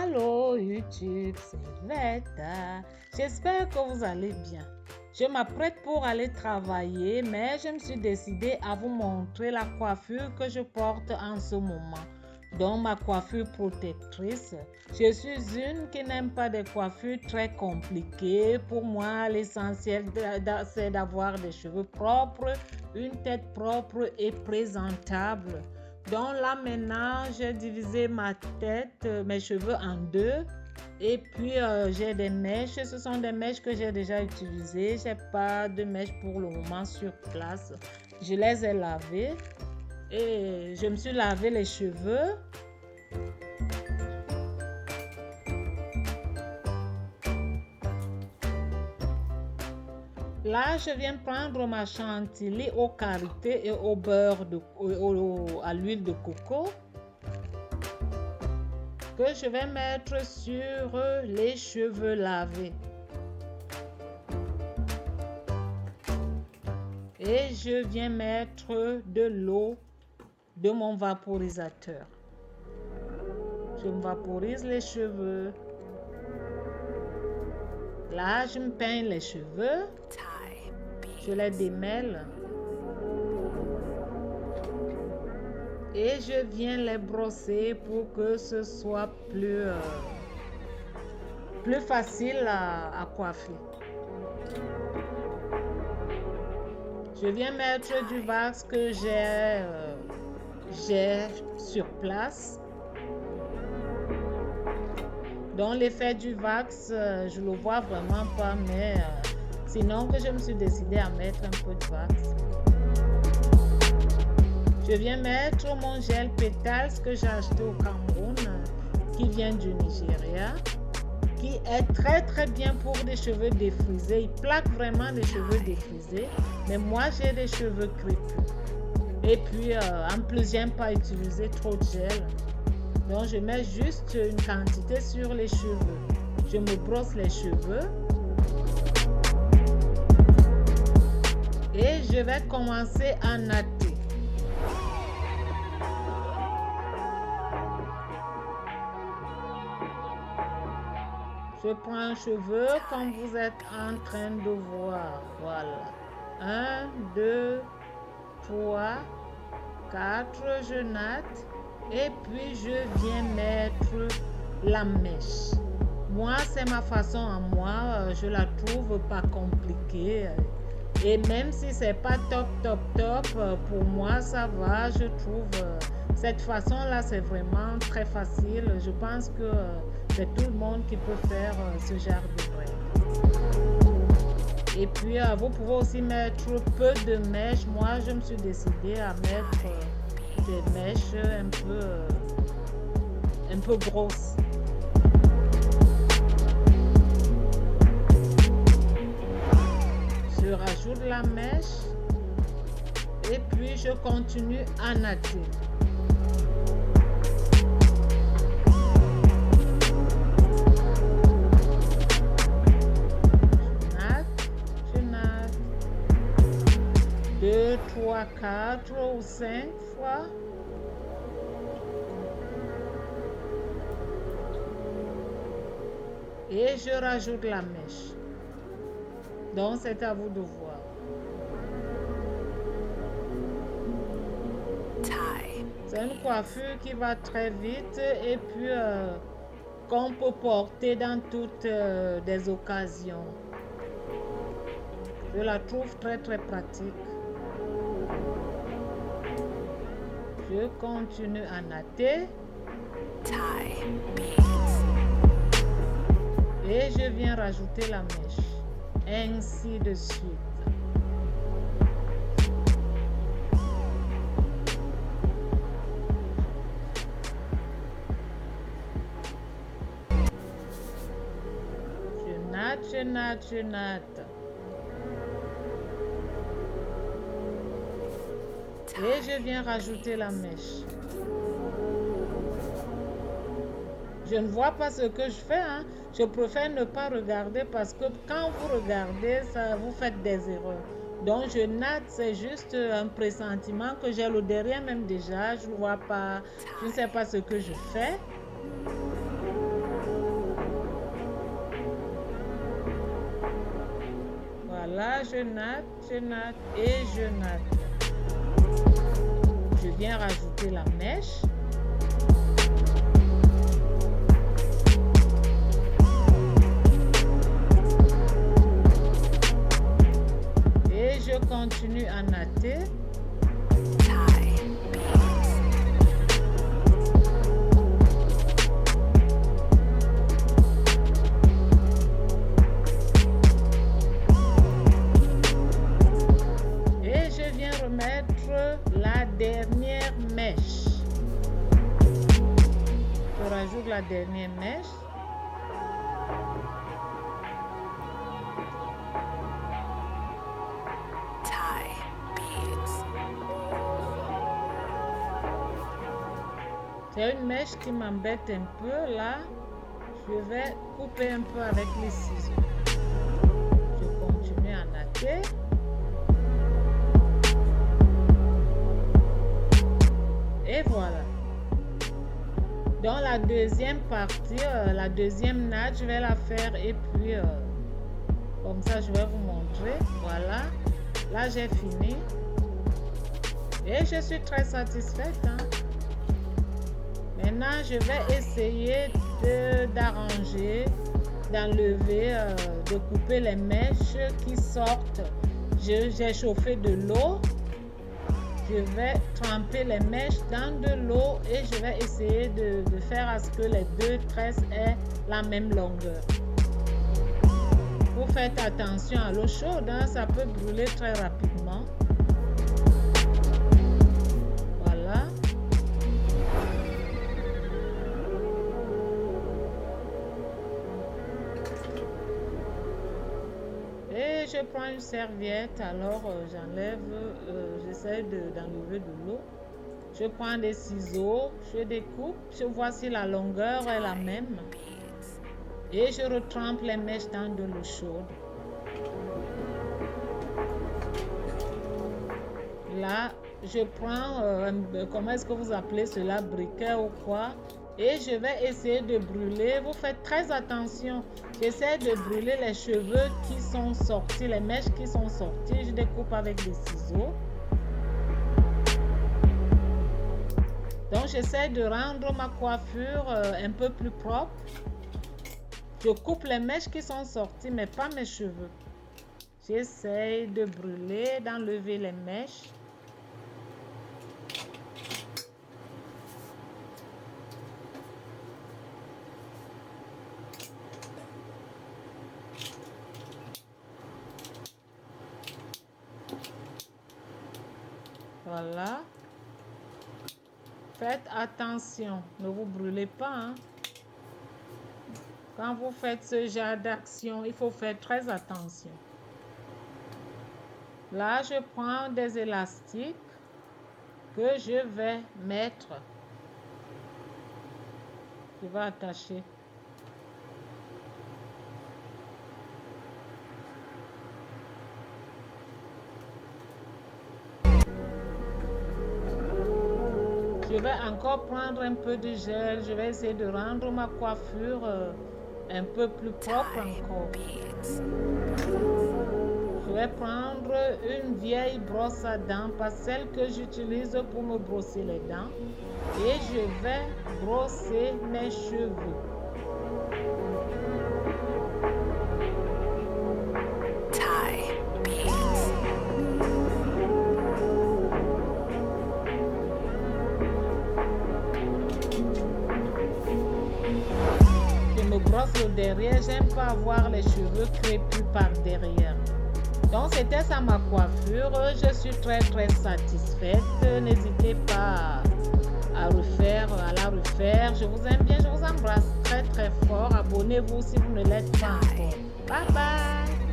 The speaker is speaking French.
Allô YouTube, c'est Veta. J'espère que vous allez bien. Je m'apprête pour aller travailler, mais je me suis décidée à vous montrer la coiffure que je porte en ce moment. Donc ma coiffure protectrice. Je suis une qui n'aime pas des coiffures très compliquées. Pour moi, l'essentiel c'est d'avoir des cheveux propres, une tête propre et présentable. Donc là maintenant, j'ai divisé ma tête, mes cheveux en deux. Et puis j'ai des mèches. Ce sont des mèches que j'ai déjà utilisées. J'ai pas de mèches pour le moment sur place. Je les ai lavées. Et je me suis lavé les cheveux. Là, je viens prendre ma chantilly au karité et au beurre à l'huile de coco que je vais mettre sur les cheveux lavés. Et je viens mettre de l'eau de mon vaporisateur. Je me vaporise les cheveux. Là, je me peigne les cheveux. Je les démêle. Et je viens les brosser pour que ce soit plus facile à coiffer. Je viens mettre du wax que j'ai sur place. Donc l'effet du wax, je le vois vraiment pas, mais sinon que je me suis décidée à mettre un peu de wax. Je viens mettre mon gel pétales que j'ai acheté au Cameroun, qui vient du Nigeria, qui est très très bien pour des cheveux défrisés. Il plaque vraiment les cheveux défrisés, mais moi j'ai des cheveux crépus. Et puis en plus j'aime pas utiliser trop de gel. Donc je mets juste une quantité sur les cheveux. Je me brosse les cheveux. Et je vais commencer à natter. Je prends un cheveu comme vous êtes en train de voir. Voilà. 1, 2, 3, 4, je natte. Et puis je viens mettre la mèche. Moi, c'est ma façon à moi. Je la trouve pas compliquée. Et même si c'est pas top, pour moi, ça va. Je trouve cette façon-là, c'est vraiment très facile. Je pense que c'est tout le monde qui peut faire ce genre de braid. Et puis, vous pouvez aussi mettre peu de mèches. Moi, je me suis décidée à mettre des mèches un peu grosses. Je rajoute la mèche et puis je continue à natter. Je natte 2, 3, 4 ou 5 fois. Et je rajoute la mèche. Donc c'est à vous de voir. C'est une coiffure qui va très vite et puis qu'on peut porter dans toutes les occasions. Je la trouve très très pratique. Je continue à natter. Et je viens rajouter la mèche. Ainsi de suite. Je natte. Et je viens rajouter la mèche. Je ne vois pas ce que je fais. Je préfère ne pas regarder parce que quand vous regardez, ça vous faites des erreurs. Donc je natte, c'est juste un pressentiment que j'ai le derrière même déjà. Je ne vois pas, je ne sais pas ce que je fais. Voilà, je natte et je natte. Je viens rajouter la mèche. Et je continue à natter. Et je viens remettre la dernière mèche. Je rajoute la dernière mèche. C'est une mèche qui m'embête un peu là. Je vais couper un peu avec les ciseaux. Je continue à natter. Et voilà. Dans la deuxième partie, la deuxième natte, je vais la faire et puis comme ça je vais vous montrer. Voilà. Là j'ai fini. Et je suis très satisfaite. Maintenant, je vais essayer d'arranger, d'enlever, de couper les mèches qui sortent. J'ai chauffé de l'eau. Je vais tremper les mèches dans de l'eau et je vais essayer de faire à ce que les deux tresses aient la même longueur. Vous faites attention à l'eau chaude, ça peut brûler très rapidement. Voilà. Et je prends une serviette, alors j'enlève, j'essaie d'enlever de l'eau. Je prends des ciseaux, je découpe, je vois si la longueur est la même. Et je retrempe les mèches dans de l'eau chaude. Là, je prends, comment est-ce que vous appelez cela, briquet ou quoi? Et je vais essayer de brûler. Vous faites très attention. J'essaie de brûler les cheveux qui sont sortis, les mèches qui sont sorties. Je découpe avec des ciseaux. Donc, j'essaie de rendre ma coiffure un peu plus propre. Je coupe les mèches qui sont sorties, mais pas mes cheveux. J'essaie de brûler, d'enlever les mèches. Voilà. Faites attention, ne vous brûlez pas. Quand vous faites ce genre d'action, il faut faire très attention. Là, je prends des élastiques que je vais mettre. Je vais attacher. Je vais encore prendre un peu de gel. Je vais essayer de rendre ma coiffure un peu plus propre encore. Je vais prendre une vieille brosse à dents, pas celle que j'utilise pour me brosser les dents. Et je vais brosser mes cheveux. Brosse le derrière, j'aime pas avoir les cheveux crépus par derrière. Donc c'était ça ma coiffure, je suis très satisfaite. N'hésitez pas à la refaire. Je vous aime bien, je vous embrasse très fort. Abonnez-vous si vous ne l'êtes pas encore. Bye bye.